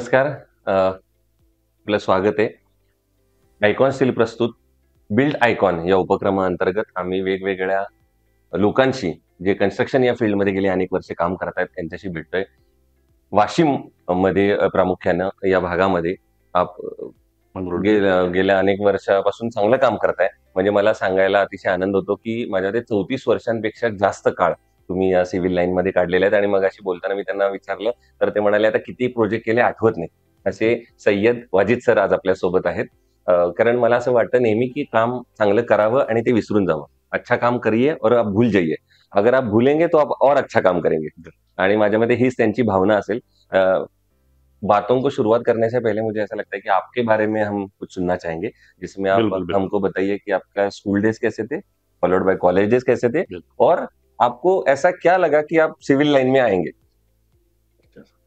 नमस्कार. आपलं स्वागत आहे. आयकॉन स्टील प्रस्तुत बिल्ड आयकॉन या उपक्रमाअंतर्गत आम्ही वेगवेगळ्या लोकांशी जे कन्स्ट्रक्शन या फील्डमध्ये गेली अनेक वर्षे काम करत आहेत त्यांच्याशी भेटतोय. वाशिम मध्ये प्रामुख्यानं या भागामध्ये आप गेल्या अनेक वर्षापासून चांगलं काम करताय. म्हणजे मला सांगायला अतिशय आनंद होतो की माझ्याकडे 34 वर्षांपेक्षा जास्त काळ तुम्ही या सिव्हिल लाईन मध्ये काढलेले आहेत. आणि मग अशी बोलताना मी त्यांना विचारलं तर ते म्हणाले आता किती प्रोजेक्ट केले आठवत नाही. असे सय्यद वाजिद सर आज आपल्या सोबत आहेत. कारण मला असं वाटतं नेहमी की काम चांगलं करावं आणि ते विसरून जावं. अच्छा काम करिए और आप भूल जाइए. अगर आप भूलेंगे तो आप और अच्छा काम करेंगे. आणि माझ्या मते हीच त्यांची भावना असेल. बातों को शुरुआत करने से पहले मुझे ऐसा लगता है कि आपके बारे में हम कुछ सुनना चाहेंगे, जिसमें आप बिल्कुल, बिल्कुल। हमको बताइए कि आपका स्कूल डेज कैसे थे, फॉलोड बाय कॉलेज डेज कैसे थे, और आपको ऐसा क्या लगा कि आप सिविल लाइन में आएंगे?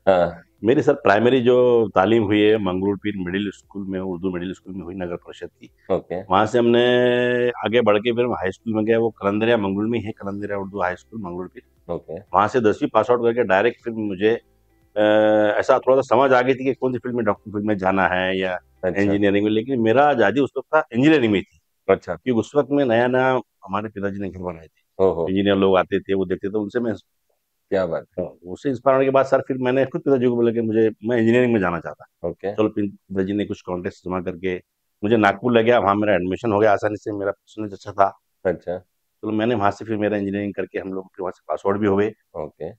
हाँ, मेरी सर प्राइमरी जो तालीम हुई है मंगरूळ पीर मिडिल स्कूल में, उर्दू मिडिल स्कूल में हुई, नगर परिषद की। ओके, वहाँ से हमने आगे बढ़ के फिर हाई स्कूल में गए, वो कलंदरिया मंगरूळ में है, कलंदरिया उर्दू हाई स्कूल मंगरूळ पीर। ओके, वहाँ से 10वीं पास आउट करके डायरेक्ट फिर मुझे ऐसा थोड़ा सा समझ आ गई थी कि कौन सी फील्ड में, डॉक्टर फील्ड में जाना है या अच्छा, इंजीनियरिंग में, लेकिन मेरा आजादी उस वक्त था इंजीनियरिंग में ही थी, अच्छा, क्योंकि उस वक्त में नया नया हमारे पिताजी ने घर बनाए थे। ओहो, इंजीनियर लोग आते थे, वो देखते थे, उनसे मैं क्या बात है, उससे इंस्पायर होने के बाद सर फिर मैंने खुद पिताजी को बोला कि मैं इंजीनियरिंग में जाना चाहता। ओके, चलो पिताजी ने कुछ कॉन्टेस्ट जमा करके मुझे नागपुर ले गया, वहाँ मेरा एडमिशन हो गया आसानी से, मेरा परसेंटेज अच्छा था। अच्छा, चलो मैंने वहाँ से फिर मेरा इंजीनियरिंग करके हम लोग फिर वहाँ से पास आउट भी हो गए। ओके,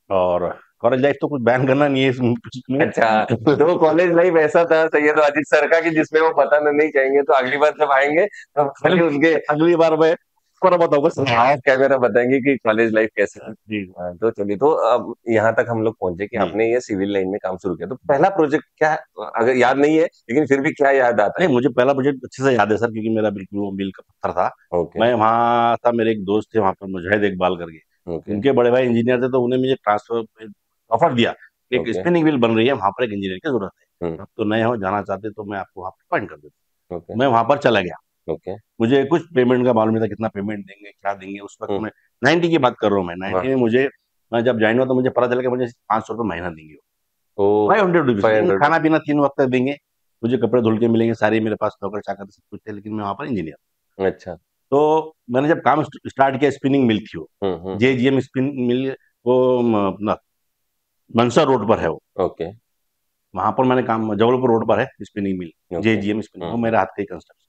और कॉलेज लाइफ तो कुछ बयान करना नहीं है इसमें। अच्छा, तो कॉलेज लाइफ ऐसा था सैयद वाजिद सर का कि जिसमें वो बताना नहीं चाहेंगे, तो अगली बार जब आएंगे तो खाली उनके अगली बार मैं थोड़ा बताऊंगा सर। हाँ कैमरा बताएंगे कि कॉलेज लाइफ कैसे थी। जी हाँ, तो चलिए, तो अब यहाँ तक हम लोग पहुंचे कि जी। आपने ये सिविल लाइन में काम शुरू किया, तो पहला प्रोजेक्ट क्या, अगर याद नहीं है लेकिन फिर भी क्या याद आता नहीं, है? मुझे पहला प्रोजेक्ट अच्छे से याद है सर, क्योंकि मेरा बिल्कुल वो मील का पत्थर था। ओके, मैं वहाँ था, मेरे एक दोस्त थे वहाँ पर, मुजाहिद इकबाल करके, ओके, उनके बड़े भाई इंजीनियर थे, तो उन्हें मुझे ट्रांसफर ऑफर दिया कि एक ओके, स्पिनिंग व्हील बन रही है वहाँ पर, एक इंजीनियर की जरूरत है, हम्म, आप तो नए हो, जाना चाहते तो मैं आपको वहाँ पर पॉइंट कर देता। ओके, मैं वहाँ पर चला गया। ओके, मुझे कुछ पेमेंट का मालूम नहीं था, कितना पेमेंट देंगे, क्या देंगे। उस वक्त में 90 की बात कर रहा हूँ, मैं वाह, 90 में मुझे, मैं जब ज्वाइन हुआ तो मुझे पता चला कि मुझे 500 रुपये महीना देंगे, ओ, 500 रुपीज, फाइव लेकिन हंड्रेड खाना पीना 3 वक्त देंगे, मुझे कपड़े धुल के मिलेंगे सारे, मेरे पास नौकर चाकर सब कुछ थे, लेकिन मैं वहाँ पर इंजीनियर। अच्छा, तो मैंने जब काम स्टार्ट किया, स्पिनिंग मिल थी वो, JGM स्पिन मिल, वो अपना मनसा रोड पर है वो, ओके, वहां पर मैंने काम, जबलपुर रोड पर है spinning mill, okay, JGM spinning, वो मेरे हाथ का ही कंस्ट्रक्शन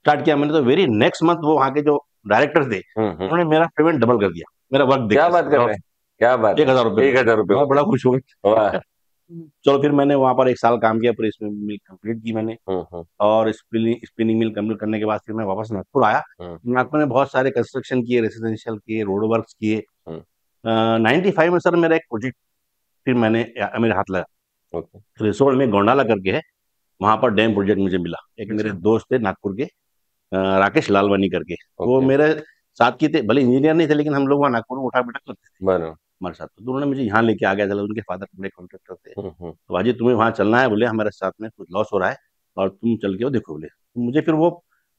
स्टार्ट किया मैंने। तो वेरी नेक्स्ट मंथ वो वहाँ के जो डायरेक्टर थे, उन्होंने मेरा पेमेंट डबल कर दिया, मेरा वर्क देख क्या के बात सर, कर रहे हैं, क्या बात एक है, हजार रुपये 1,000 रुपये मैं हो बड़ा गए, खुश हूँ। वाह, चलो फिर मैंने वहां पर 1 साल काम किया, फिर इसमें मिल कंप्लीट की मैंने। हम्म, और स्पिनिंग मिल कंप्लीट करने के बाद फिर मैं वापस नागपुर आया। हम्म, नागपुर में बहुत सारे कंस्ट्रक्शन किए, रेसिडेंशियल किए, रोड वर्क किए। हम्म, 95 में सर मेरा एक प्रोजेक्ट फिर मेरे हाथ लगा, ओके, रिसोर्ट में गोंडाला करके है, वहां पर डैम प्रोजेक्ट मुझे मिला। एक मेरे अच्छा, दोस्त थे नागपुर के, राकेश लालवानी करके, वो ओके, मेरे साथ की थे, भले इंजीनियर नहीं थे, लेकिन हम लोग वहाँ नागपुर में उठा बैठा करते थे बनो, हमारे साथ। तो उन्होंने मुझे यहाँ लेके आ गया, चलो उनके फादर बड़े कॉन्ट्रैक्टर थे, हम्म, तो भाजी तुम्हें वहाँ चलना है, बोले हमारे साथ में कुछ लॉस हो रहा है और तुम चल के वो देखो, बोले। तो मुझे फिर वो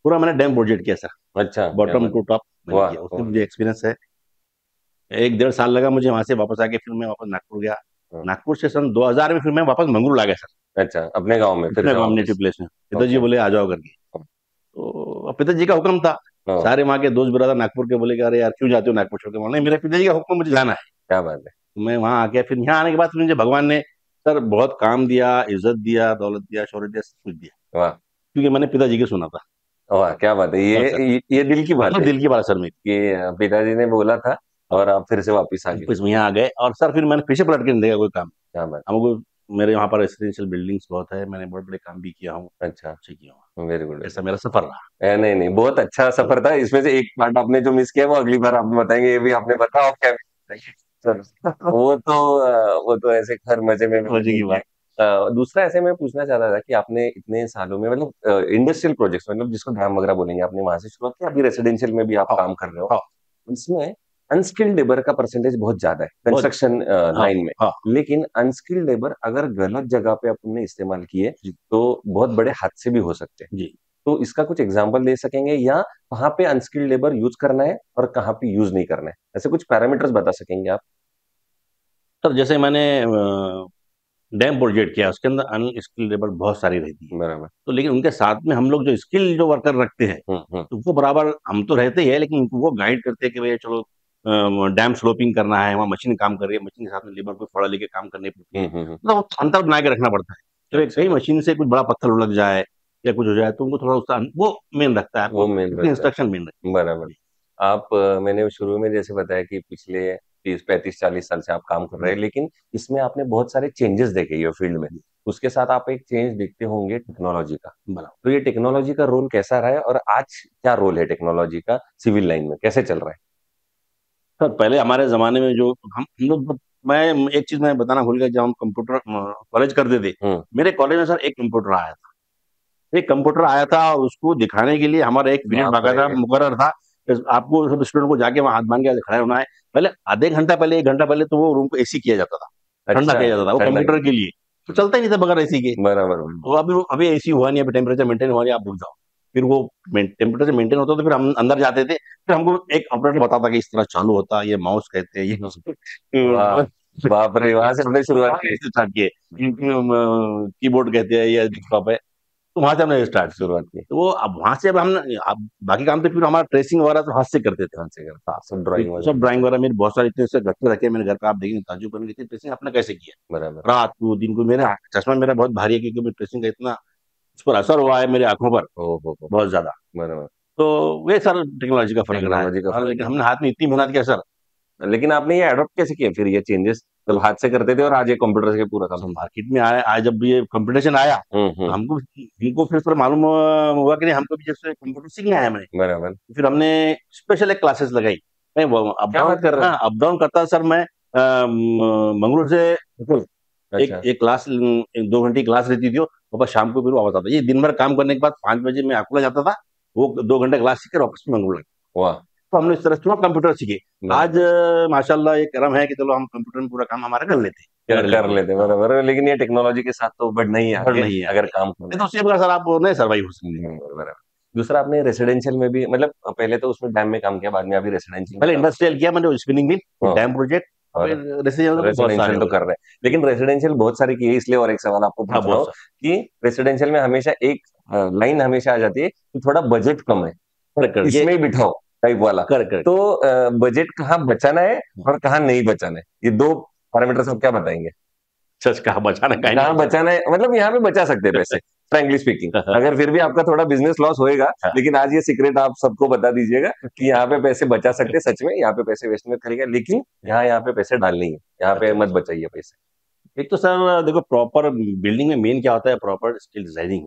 पूरा मैंने डैम प्रोजेक्ट किया सर, अच्छा, क्या बॉटम बात, टू टॉप मैंने वाह, किया, उससे वाह, मुझे एक्सपीरियंस है। 1 डेढ़ साल लगा मुझे वहां से वापस आके, फिर मैं वापस नागपुर गया। हाँ, नागपुर से सन 2000 में फिर मैं वापस मंगरूल आ गया सर, अच्छा, अपने गांव में फिर अपने से गाँव नेटिव वापस, प्लेस में। पिताजी ओके, बोले आ जाओ करके, तो अब पिताजी का हुक्म था। हाँ, सारे वहाँ के दोस्त ब्रदर नागपुर के बोले कि अरे यार क्यों जाते हो नागपुर छोड़ के, बोला, नहीं मेरे पिताजी का हुक्म, मुझे जाना है। क्या बात है, तो मैं वहाँ आ गया, फिर यहाँ आने के बाद फिर मुझे भगवान ने सर बहुत काम दिया, इज्जत दिया, दौलत दिया, शौहरत दिया, सब कुछ दिया, वाह, क्योंकि मैंने पिताजी के सुना था। वाह, क्या बात है, हाँ सर, ये दिल की बात ये है दिल की बात है सर मेरी। कि पिताजी ने बोला था हाँ, और आप फिर से वापस आ गए, वापस यहाँ आ गए, और सर फिर मैंने पीछे पलट के नहीं देखा कोई काम क्या बात, हमको। मेरे यहाँ पर रेसिडेंशियल बिल्डिंग्स बहुत है, मैंने बड़े बड़े काम भी किया हूँ, अच्छा, अच्छे किया हूँ। वेरी गुड, ऐसा मेरा सफर रहा। नहीं नहीं, बहुत अच्छा सफर था। इसमें से एक पार्ट आपने जो मिस किया वो अगली बार आप बताएंगे, ये भी आपने बताओ क्या miss किया। चलो, वो तो ऐसे हर मजे में मैंने मजे सुन की लिया। बात। दूसरा ऐसे मैं पूछना चाह रहा था कि आपने इतने सालों में मतलब इंडस्ट्रियल प्रोजेक्ट्स, मतलब जिसको डैम वगैरह बोलेंगे, आपने वहां से शुरुआत की, अभी रेसिडेंशियल में भी आप हाँ काम कर रहे हो, हाँ, इसमें अनस्किल्ड लेबर का परसेंटेज बहुत ज्यादा है बहुत। कंस्ट्रक्शन हाँ लाइन में। हाँ। लेकिन अनस्किल्ड लेबर अगर गलत जगह पे आपने इस्तेमाल किए जी तो बहुत बड़े हादसे भी हो सकते हैं। जी। तो इसका कुछ एग्जांपल दे सकेंगे, या कहाँ पे अनस्किल्ड लेबर यूज करना है और कहाँ पे यूज नहीं करना है, ऐसे कुछ पैरामीटर्स बता सकेंगे आप? सर जैसे मैंने डैम प्रोजेक्ट किया, उसके अंदर अनस्किल्ड लेबर बहुत सारी रहती है। बराबर। तो लेकिन उनके साथ में हम लोग जो स्किल जो वर्कर रखते हैं, तो वो बराबर हम तो रहते ही है, लेकिन उनको वो गाइड करते हैं कि भैया चलो डैम स्लोपिंग करना है, वहाँ मशीन काम कर रही है, मशीन के साथ में लेबर को थोड़ा लेके काम करनी पड़ती है। मतलब वो अंतर बना के रखना पड़ता है। तो एक अच्छा। कहीं मशीन से कुछ बड़ा पत्थर उलझ जाए या कुछ हो जाए तो उनको थोड़ा उसका वो मेन रखता है, वो मेन रहता इंस्ट्रक्शन मेन है। बराबर। आप मैंने शुरू में जैसे बताया कि पिछले 30 35 40 साल से आप काम कर रहे हैं, लेकिन इसमें आपने बहुत सारे चेंजेस देखे ये फील्ड में। उसके साथ आप एक चेंज देखते होंगे टेक्नोलॉजी का। बना। तो ये टेक्नोलॉजी का रोल कैसा रहा है और आज क्या रोल है टेक्नोलॉजी का सिविल लाइन में, कैसे चल रहा है? सर पहले हमारे जमाने में जो हम लोग, मैं एक चीज मैं बताना भूल गया, जब हम कंप्यूटर कॉलेज करते थे, हम्म। मेरे कॉलेज में सर एक कंप्यूटर आया था। एक कंप्यूटर आया था और उसको दिखाने के लिए हमारा एक पीरियड बाप रे। बाकायदा मुकर्रर था। आपको सब स्टूडेंट को जाके वहां हाथ बांध के खड़ा होना है। पहले आधे घंटा पहले, 1 घंटा पहले तो वो रूम को एसी किया जाता था, ठंडा अच्छा। किया जाता था वो ठंडा। कंप्यूटर के लिए। तो चलता ही नहीं था बगैर एसी के। बराबर। तो अभी अभी एसी हुआ नहीं, अभी टेम्परेचर मेंटेन हुआ नहीं, आप रुक जाओ। फिर वो टेम्परेचर मेंटेन होता तो फिर हम अंदर जाते थे, फिर हमको एक ऑपरेटर बताता कि इस तरह चालू होता है, ये माउस कहते हैं, वाह। ये बाप रे, वहां से हमने शुरुआत की। स्टार्ट किए। कीबोर्ड कहते हैं या डेस्कटॉप है, तो वहां से हमने स्टार्ट की। शुरुआत की। तो वो अब वहां से अब हम अब बाकी काम तो फिर हमारा ट्रेसिंग वगैरह तो हाथ से करते थे। कौन से करता सब ड्राइंग फिर सब वगैरह? ड्राइंग वगैरह मेरे बहुत सारे इतने से गट्टे रखे हैं मेरे घर पे, आप देखेंगे ताज्जुब करेंगे इतनी ट्रेसिंग आपने कैसे किया। बराबर। रात को दिन को मेरा चश्मा मेरा बहुत भारी है, क्योंकि मेरे ट्रेसिंग का इतना उस पर असर हुआ है मेरे आंखों पर ओ हो। बहुत ज्यादा। बराबर। तो वे सर टेक्नोलॉजी का फर्क रहा है। टेक्नोलॉजी का हाँ, फर्क लेकिन हमने हाथ में इतनी मेहनत किया सर। है। लेकिन आपने ये अडॉप्ट कैसे किया फिर ये चेंजेस, जब हाथ से करते थे और आज ये कंप्यूटर से पूरा काम? सर मार्केट में आया आया जब ये कंपटीशन आया, तो हम्म। हमको फिर सर मालूम हुआ कि नहीं, हमको भी जैसे कंप्यूटर सीखना है मैंने। बराबर। फिर हमने स्पेशल एक क्लासेस लगाई। मैं अप क्या डाउन, बात कर रहे हाँ हैं? अप डाउन करता सर मैं मंगलुरु से बिल्कुल। एक अच्छा। एक क्लास 2 घंटे की क्लास रहती थी, वापस शाम को फिर वापस आता था। ये दिन भर काम करने के बाद 5 बजे मैं अकोला जाता था, वो 2 घंटे क्लास सीख कर वापस मंगलुरु लगा। वाह। तो हमने इस तरह से कंप्यूटर सीखे। आज बराबर। माशाल्लाह एक करम है कि चलो हम कंप्यूटर में पूरा काम हमारा कर लेते हैं, कर जनरल कर लेवल लेते हैं, में। हाँ, बराबर। लेकिन ये टेक्नोलॉजी के साथ तो बढ़ना ही है भर आगे, नहीं है अगर आगे। काम करना नहीं तो उसके बगैर सर आप नहीं सर्वाइव हो सकते। है। बराबर। दूसरा, आपने रेसिडेंशियल में भी, मतलब पहले तो उसमें डैम में काम किया, बाद में अभी रेसिडेंशियल में पहले काम इंडस्ट्रियल किया मैंने, स्पिनिंग मिल, किया। डैम प्रोजेक्ट, और फिर रेसिडेंशियल तो बहुत सारे रेसिडेंशियल हो तो गए। कर रहे हैं, लेकिन रेसिडेंशियल बहुत सारे किए, इसलिए और एक सवाल आपको हाँ पूछ रहा बहुत हूँ सारे। कि रेसिडेंशियल में हमेशा एक लाइन हमेशा आ जाती है कि थोड़ा बजट कम है, करेक्ट करेक्ट ये। इसमें ही बिठाओ टाइप वाला। Correct correct. तो बजट कहाँ बचाना है और कहाँ नहीं बचाना है, ये दो पैरामीटर्स आप क्या बताएंगे? सच कहा, बचाना कहीं नहीं कहाँ बचा। बचाना है, मतलब यहाँ पे बचा सकते हैं पैसे, फ्रैंकली स्पीकिंग। अगर फिर भी आपका थोड़ा बिजनेस लॉस होएगा, लेकिन आज ये सीक्रेट आप सबको बता दीजिएगा कि यहाँ पे पैसे बचा सकते हैं, सच में यहाँ पे पैसे वेस्ट मत करिएगा, लेकिन यहाँ पे पैसे डालने ही है, यहाँ पे अच्छा, मत बचाइए पैसे। एक तो सर देखो, प्रॉपर बिल्डिंग में मेन क्या होता है, proper steel designing.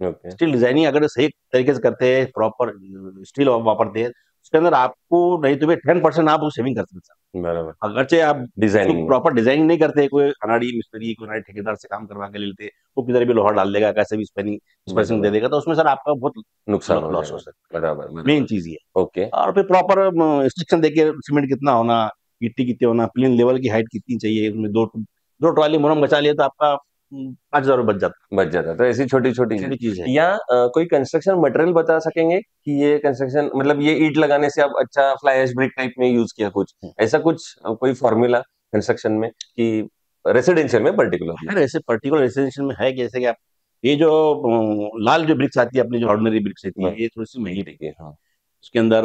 Okay. Steel designing अगर सही तरीके से करते हैं, प्रॉपर स्टील वापरते हैं, उसके अंदर आपको नहीं तो भी 10% आप सेविंग कर सकते हैं। बराबर। अगरचे आप उसको डिजाइनिंग में। प्रॉपर डिजाइनिंग नहीं करते, कोई अनाड़ी मिस्त्री, कोई अनाड़ी ठेकेदार से काम करवा के ले लेते, वो किधर भी लोहा डाल देगा, कैसे भी स्पेसिंग दे बराबर। देगा, तो उसमें सर आपका बहुत नुकसान हो लॉस हो जाएगा। सकता है। बराबर मेन बराबर। चीज ये। ओके। और फिर प्रॉपर इंस्ट्रक्शन देके सीमेंट कितना होना, गिट्टी कितनी होना, प्लेन लेवल की हाइट कितनी चाहिए, उसमें दो दो ट्रॉली मुरम बचा लिया तो आपका 5,000 बच जाता बच जाता है, तो ऐसी छोटी छोटी है। छोटी चीज है। या कोई कंस्ट्रक्शन मटेरियल बता सकेंगे कि ये कंस्ट्रक्शन, मतलब ये ईंट लगाने से आप अच्छा फ्लाई ऐश ब्रिक टाइप में यूज किया, कुछ ऐसा कुछ कोई फॉर्मूला कंस्ट्रक्शन में, कि रेसिडेंशियल में पर्टिकुलरली? है ऐसे पर्टिकुलर रेसिडेंशियल में है कि जैसे कि आप ये जो लाल जो ब्रिक्स आती है अपनी, जो ऑर्डिनरी ब्रिक्स रहती है, ये थोड़ी सी महंगी रहती है। हाँ। उसके अंदर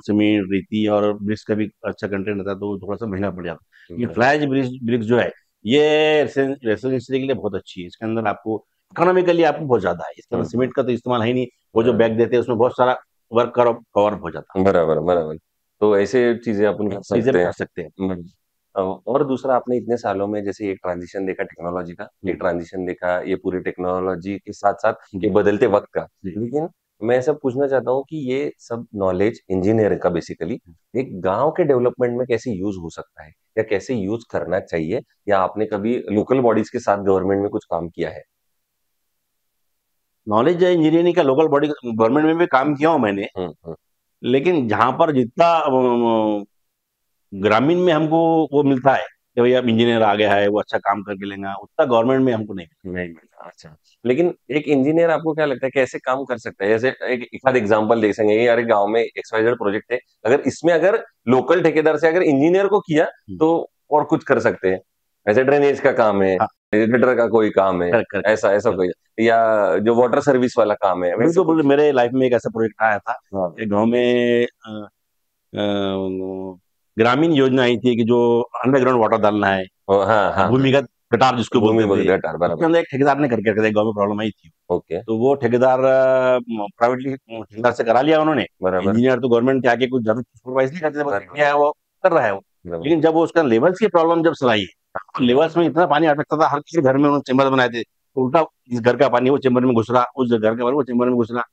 सीमेंट रेती और ब्रिक्स का भी अच्छा कंटेंट रहता है, तो वो थोड़ा सा महंगा पड़ जाता है। लेकिन फ्लाई ब्रिक्स जो है, ये रेसिडेंशियल के लिए बहुत अच्छी है। इसके अंदर आपको इकोनॉमिकली आपको बहुत ज्यादा है, इसके अंदर सीमेंट का तो इस्तेमाल है ही नहीं। वो जो बैग देते हैं उसमें बहुत सारा वर्क कवर हो जाता बराबर बराबर। तो ऐसे चीजें अपन कर है, चीजें सकते कर हैं। सकते हैं। और दूसरा, आपने इतने सालों में जैसे एक ट्रांजिशन देखा टेक्नोलॉजी का, एक ट्रांजिशन देखा ये पूरी टेक्नोलॉजी के साथ साथ ये बदलते वक्त का, जी। लेकिन मैं सब पूछना चाहता हूँ कि ये सब नॉलेज इंजीनियर का बेसिकली एक गांव के डेवलपमेंट में कैसे यूज हो सकता है, या कैसे यूज करना चाहिए, या आपने कभी लोकल बॉडीज के साथ गवर्नमेंट में कुछ काम किया है? नॉलेज है इंजीनियरिंग का, लोकल बॉडी गवर्नमेंट में भी काम किया हूँ मैंने। हम्म। लेकिन जहां पर जितना ग्रामीण में हमको वो मिलता है कि भैया इंजीनियर आ गया है वो अच्छा काम करके लेगा, उतना गवर्नमेंट में हमको नहीं नहीं मिला, अच्छा। लेकिन एक इंजीनियर आपको क्या लगता है कैसे काम कर सकता है? जैसे एक आध एग्जांपल दे सकेंगे, यार गांव में XYZ प्रोजेक्ट है, अगर इसमें अगर लोकल ठेकेदार से अगर इंजीनियर को किया मिला। तो और कुछ कर सकते हैं? ऐसे ड्रेनेज का काम है, हाँ। गटर का कोई काम है, करेक्ट, करेक्ट, ऐसा ऐसा करेक्ट। कोई, या जो वाटर सर्विस वाला काम है, वैसे बिल्कुल, कुछ? बिल्कुल, मेरे लाइफ में एक ऐसा प्रोजेक्ट आया था। हाँ। एक गाँव में ग्रामीण योजना आई थी कि जो अंडरग्राउंड वाटर डालना है, हाँ, हाँ, हाँ। भूमिगत गटार जिसको भूमि बोलते थे, गटार, उसके बराबर। अंदर एक ठेकेदार ने करके रखा था, एक गाँव में प्रॉब्लम आई थी। ओके, तो वो ठेकेदार प्राइवेटली ठेकेदार से करा लिया उन्होंने। बराबर, इंजीनियर तो गवर्नमेंट के आगे कुछ ज़्यादा सुपरवाइज नहीं करते थे, बस बराबर, क्या है वो कर रहा है वो। बराबर। लेकिन जब वो उसका लेवल्स की प्रॉब्लम जब सलाई, तो लेवल्स में इतना पानी अटकता था, हर किसी घर में उन्होंने चेंबर बनाए थे। तो उल्टा इस घर का पानी वो चेंबर में घुस रहा, उस घर का पानी वो चेंबर में घुस रहा।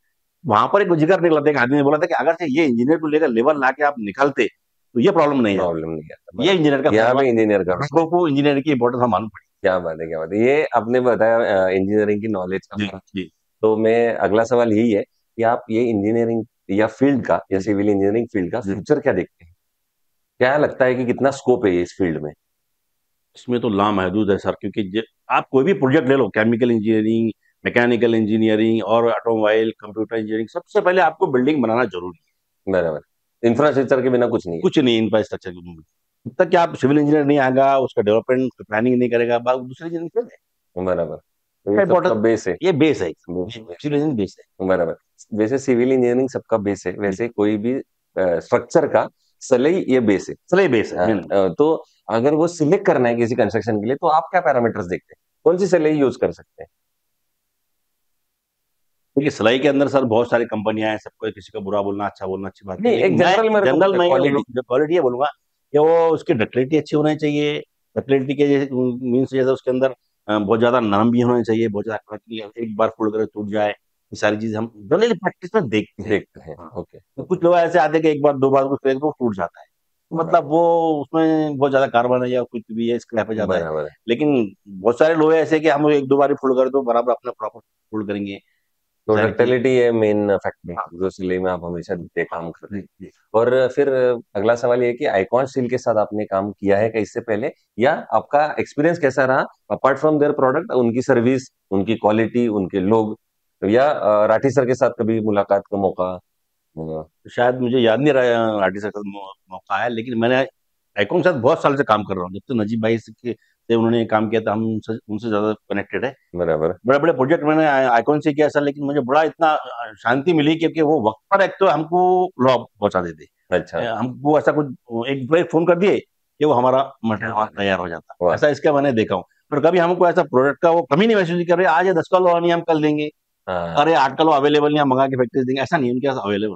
वहां पर एक जिक्र निकला था, एक आदमी ने बोला था कि अगर से ये इंजीनियर को लेकर लेवल ला के आप निकालते तो ये प्रॉब्लम नहीं आता। प्रॉब्लम नहीं आता, ये बराबर। इंजीनियर का यहाँ फैसला, पे इंजीनियर का, लोगों को इंजीनियर की इंपॉर्टेंस हम मालूम पड़ी। क्या बात है, क्या बात है। ये आपने बताया इंजीनियरिंग की नॉलेज का जी, फर्क। जी, तो मैं अगला सवाल यही है कि आप ये इंजीनियरिंग या फील्ड का, या जी, सिविल इंजीनियरिंग फील्ड का जी। फ्यूचर क्या देखते हैं? क्या लगता है कि कितना स्कोप है ये इस फील्ड में? इसमें तो लामहदूद है सर, क्योंकि आप कोई भी प्रोजेक्ट ले लो, केमिकल इंजीनियरिंग, मैकेनिकल इंजीनियरिंग और ऑटोमोबाइल, कंप्यूटर इंजीनियरिंग, सबसे पहले आपको बिल्डिंग बनाना जरूरी है। बराबर। इंफ्रास्ट्रक्चर के बिना कुछ नहीं कुछ नहीं इंफ्रास्ट्रक्चर की। जब तक कि आप सिविल इंजीनियर नहीं आएगा, उसका डेवलपमेंट प्लानिंग नहीं करेगा, दूसरे इंजीनियर क्यों है? है, बराबर। तो ये इसका सबका इम्पोर्टेंट, बेस है। ये बेस है, बेस सिविल इंजीनियरिंग बेस है। बराबर। वैसे सिविल इंजीनियरिंग सबका बेस है, जी, वैसे कोई भी स्ट्रक्चर का सलाई ये बेस है। चलिए बेस है हाँ, मेन। तो अगर वो सिलेक्ट करना है किसी कंस्ट्रक्शन के लिए, तो आप क्या पैरामीटर्स देखते हैं, कौन सी सलाई यूज कर सकते हैं? देखिए सिलाई के अंदर सर बहुत सारी कंपनियां हैं, सबको किसी का बुरा बोलना, अच्छा बोलना अच्छी बात नहीं, नहीं, लेकिन एक मैं जनरल मेरे को जनरल में क्वालिटी। क्वालिटी ये बोलूंगा कि वो उसकी डक्टिलिटी अच्छी होनी चाहिए। डक्टिलिटी के मीन्स जैसे उसके अंदर बहुत ज्यादा नरम भी होना चाहिए, बहुत ज्यादा कड़क, एक बार फोल्ड करे टूट जाए, ये सारी चीजें हम जनरली प्रैक्टिस में देखते हैं। देखते हैं, हाँ। ओके। तो कुछ लोग ऐसे आते हैं कि एक बार दो बार कुछ करें तो टूट जाता है, तो मतलब वो उसमें बहुत ज्यादा कार्बन है या कुछ भी है, स्क्रैप हो जाता है। बराबर है। लेकिन बहुत सारे लोग हैं ऐसे कि हम एक दो बार फोल्ड करें तो बराबर अपना प्रॉपर फोल्ड करेंगे, तो सारी चीजें। डक्टिलिटी है मेन फैक्टर हाँ, जो सिलाई में आप हमेशा देखते काम करते जी, हैं। जी। और फिर अगला सवाल ये है कि आइकॉन स्टील के साथ आपने काम किया है क्या इससे पहले, या आपका एक्सपीरियंस कैसा रहा अपार्ट फ्रॉम देयर प्रोडक्ट, उनकी सर्विस, उनकी क्वालिटी, उनके लोग, या राठी सर के साथ कभी मुलाकात का मौका? शायद मुझे याद नहीं रहा आर्टिस्ट का मौका आया, लेकिन मैंने आइकॉन के साथ बहुत साल से काम कर रहा हूँ, जब तो नजीब भाई से उन्होंने काम किया था, हम उनसे ज्यादा कनेक्टेड है। बराबर। बड़े बड़े प्रोजेक्ट मैंने आइकॉन से किया सर, लेकिन मुझे बड़ा इतना शांति मिली, क्योंकि वो वक्त पर एक तो हमको लॉ पहुंचा देते। अच्छा। हमको ऐसा कुछ एक फोन कर दिए कि वो हमारा मटेरियल वहाँ तैयार हो जाता, वाह। ऐसा इसका मैंने देखा हूँ। पर कभी हमको ऐसा प्रोडक्ट का वो कमी नहीं महसूस कर रहे, आज ये 10 का लो नहीं हम कल देंगे, हाँ, अरे 8 का लो अवेलेबल नहीं हम मंगा के फैक्ट्री देंगे, ऐसा नहीं, उनके पास अवेलेबल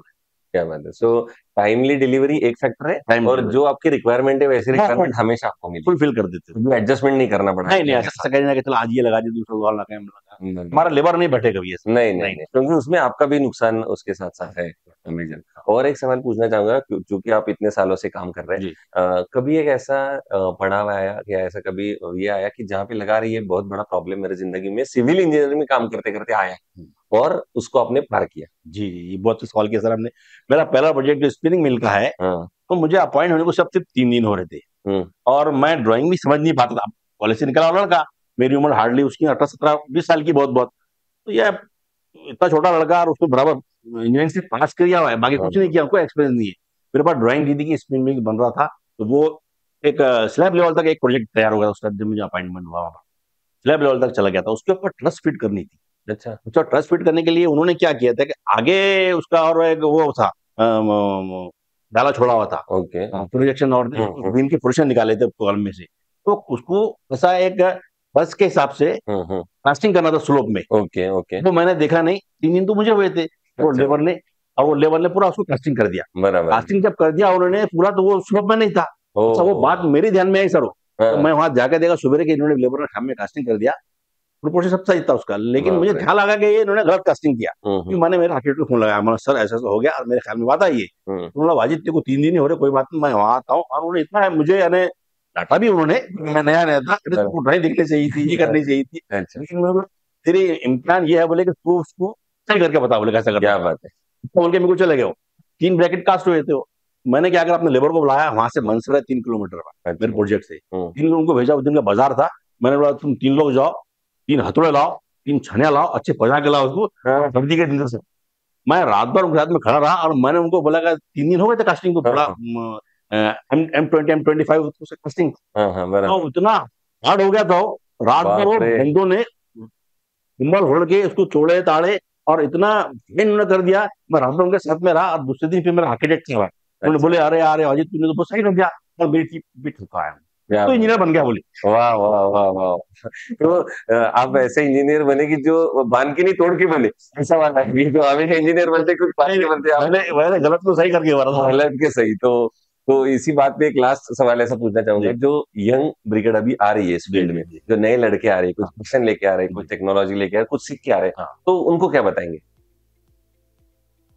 क्या बात है। सो टाइमली डिलीवरी एक फैक्टर है, टाइम और जो आपकी रिक्वायरमेंट है वैसी हाँ, रिक्वायरमेंट हमेशा आपको मिली, फुलफिल कर देते हो। क्योंकि एडजस्टमेंट नहीं करना पड़ा नहीं नहीं, आपके ऐसा कहना कि चलो आज ये लगा दी, दूसरा वाला लगा, साथ। हमारा लेबर नहीं बैठे कभी ऐसा। नहीं, नहीं, नहीं। नहीं, क्योंकि उसमें आपका भी नुकसान उसके साथ-साथ है, मेजर। और एक सवाल पूछना चाहूँगा, चूँकि आप इतने सालों से काम कर रहे हैं, जी। कभी एक ऐसा पड़ाव आया, या ऐसा कभी ये आया कि जहाँ पे लगा रही है बहुत बड़ा प्रॉब्लम मेरी ज़िंदगी में, सिविल इंजीनियरिंग में काम करते-करते आया, और उसको आपने पार किया? जी, जी, जी, बहुत सवाल किया सर आपने। मेरा पहला प्रोजेक्ट जो स्पिनिंग मिल का है, हाँ, तो मुझे अपॉइंट होने को सिर्फ 3 दिन हो रहे थे, हुँ, और मैं ड्राइंग भी समझ नहीं पाता था। कॉलेज से निकला हुआ लड़का, मेरी उम्र हार्डली उसकी 18, 17, 20 साल की, बहुत-बहुत। तो ये इतना छोटा लड़का और उसको बराबर इंजीनियरिंग से पास किया हुआ है, बाकी हाँ, कुछ नहीं किया, कोई एक्सपीरियंस नहीं है। मेरे पास ड्राइंग दी थी कि स्पिनिंग बन रहा था, तो वो एक स्लैब लेवल तक एक प्रोजेक्ट तैयार हो गया उसका, जब मुझे अपॉइंटमेंट हुआ वहाँ। स्लैब लेवल तक चला गया था, उसके ऊपर ट्रस फिट करनी थी। अच्छा, अच्छा, ट्रस्ट फिट करने के लिए उन्होंने क्या किया था कि आगे उसका और एक वो था, डाला छोड़ा हुआ था, ओके। प्रोजेक्शन, और हुँ, हुँ, बीम के पोर्शन निकाले थे कॉलम में से, तो उसको ऐसा एक बस के हिसाब से हुँ, हुँ, कास्टिंग करना था स्लोप में। ओके, ओके, वो मैंने देखा नहीं, 3 दिन तो मुझे हुए थे, वो अच्छा, लेबर ने, और वो लेबर ने पूरा उसको कास्टिंग कर दिया। बराबर। कास्टिंग जब कर दिया उन्होंने पूरा, तो वो स्लोप में नहीं था। अच्छा, वो बात ओह! मेरे ध्यान में आई सर, तो हाँ, मैं वहां जाकर देखा सुबह के इन्होंने लेबर ने शाम में कास्टिंग कर दिया, प्रोपोर्शन सब सही था उसका, लेकिन बाप मुझे रे! ख्याल आ गया कि ये इन्होंने गलत कास्टिंग किया। हुँ, फिर हुँ, मैंने मेरे आर्किटेक्ट को फोन लगाया, मैंने सर ऐसा ऐसा हो गया और मेरे ख्याल में बात आई है, हुँ, तो बोला वाजिद तेरे को 3 दिन ही हो रहे, कोई बात नहीं मैं वहां आता हूँ, और उन्होंने इतना मुझे यानी डांटा भी उन्होंने, मैं नया नया था, अरे तुमको ड्राइंग दिखनी चाहिए थी, ये करनी चाहिए थी, अच्छा, लेकिन मैं बोला, तेरे इम्कान ये है, बोले कि तू उसको सही करके बता, बोले कैसा करना क्या है। बात है। तो बोल के मेरे को चले गए वो, 3 ब्रैकेट कास्ट हुए थे वो। मैंने क्या करा, अपने लेबर को बुलाया, वहां से मंसर है 3 किलोमीटर का, मेरे अच्छा, प्रोजेक्ट से हुँ, 3 लोगों को भेजा, उस दिन का बाजार था। मैंने बोला तुम 3 लोग जाओ, 3 हथौड़े लाओ, 3 छनिया लाओ, अच्छे पजा के लाओ उसको, हाँ, सर्दी के दिन से। मैं रात भर उनके साथ में खड़ा रहा, और मैंने उनको बोला कि 3 दिन हो गए थे कास्टिंग को, हाँ, बड़ा हाँ, M20 M25 कास्टिंग, हाँ, हाँ, बराबर। तो इतना हार्ड हो गया था वो। रात भर बाप वो रे। बंदों ने कंबल ओढ़ के उसको तोड़े ताड़े और इतना फाइन उन्होंने कर दिया। मैं रात भर उनके साथ में रहा और दूसरे दिन फिर मेरा आर्किटेक्ट था। उन्होंने अच्छा। बोले अरे अरे अजित तूने तो बहुत सही कर दिया और मेरी टीम भी ठुका है, क्या तो बात इंजीनियर है। बन गया बोले। वाह वाह वाह वाह। तो आप ऐसे इंजीनियर बने कि जो बांध के नहीं तोड़ के बने, ऐसा वाला है। ये तो हमेशा इंजीनियर बनते कुछ बांध नहीं के बनते आप। मैंने मैंने गलत तो सही करके मारा था। हालत के सही। तो इसी बात पे एक लास्ट सवाल ऐसा पूछना चाहूंगा, जी जो यंग ब्रिगेड अभी आ रही है इस जी फील्ड जी में, जी। जो नए लड़के आ रहे हैं, कुछ हाँ मिशन लेके आ रहे हैं, कुछ जी टेक्नोलॉजी लेके आ रहे हैं, कुछ सीख के आ रहे हैं, हाँ। तो उनको क्या बताएंगे?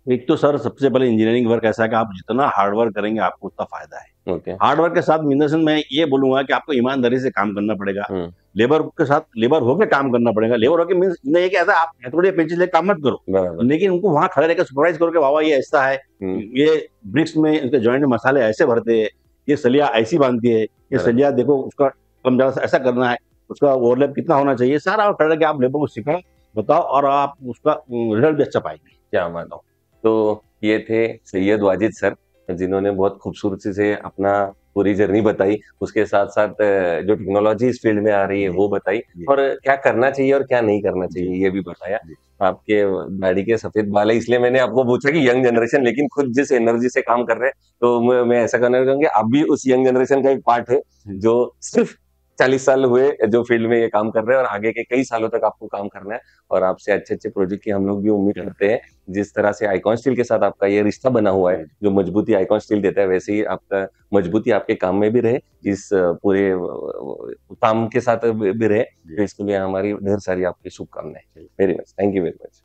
एक तो सर सबसे पहले इंजीनियरिंग वर्क ऐसा है कि आप जितना हार्ड वर्क करेंगे आपको उतना फायदा है। ओके। हार्ड वर्क के साथ मिंदरसन मैं ये बोलूंगा कि आपको ईमानदारी से काम करना पड़ेगा। हम्म। लेबर के साथ लेबर होकर काम करना पड़ेगा। लेबर होकर मीन्स नहीं कि ऐसा आप हथौड़े पेंचिल लेकर काम मत करो, बराबर। लेकिन उनको वहां खड़े रहकर सुपरवाइज करो कि बाबा ये ऐसा है, हम्म। ये ब्रिक्स में इनके जॉइंट में मसाले ऐसे भरते हैं, ये सलिया ऐसी बांधती है, ये बराबर। सलिया देखो उसका कम ज्यादा से ऐसा करना है, उसका ओवरलैप कितना होना चाहिए, सारा आप खड़े रहकर आप लेबर को सिखाओ, बताओ और आप उसका रिजल्ट भी अच्छा पाएंगे। क्या मानो। तो ये थे सैयद वाजिद सर, जिन्होंने बहुत खूबसूरती से अपना पूरी जर्नी बताई, उसके साथ साथ जो टेक्नोलॉजी इस फील्ड में आ रही है जी वो बताई, जी और क्या करना चाहिए और क्या नहीं करना जी चाहिए ये भी बताया। जी आपके दाढ़ी के सफेद बाल है इसलिए मैंने आपको पूछा कि यंग जनरेशन, लेकिन खुद जिस एनर्जी से काम कर रहे हैं, तो मैं ऐसा करना चाहूंगा, आप भी उस यंग जनरेशन का एक पार्ट है, जो सिर्फ 40 साल हुए जो फील्ड में ये काम कर रहे हैं, और आगे के कई सालों तक आपको काम करना है, और आपसे अच्छे अच्छे प्रोजेक्ट की हम लोग भी उम्मीद करते हैं। जिस तरह से आइकॉन स्टील के साथ आपका ये रिश्ता बना हुआ है, जो मजबूती आइकॉन स्टील देता है, वैसे ही आपका मजबूती आपके काम में भी रहे, इस पूरे काम के साथ भी रहे। तो इसके लिए हमारी ढेर सारी आपकी शुभकामनाएं। Very much, thank you very much.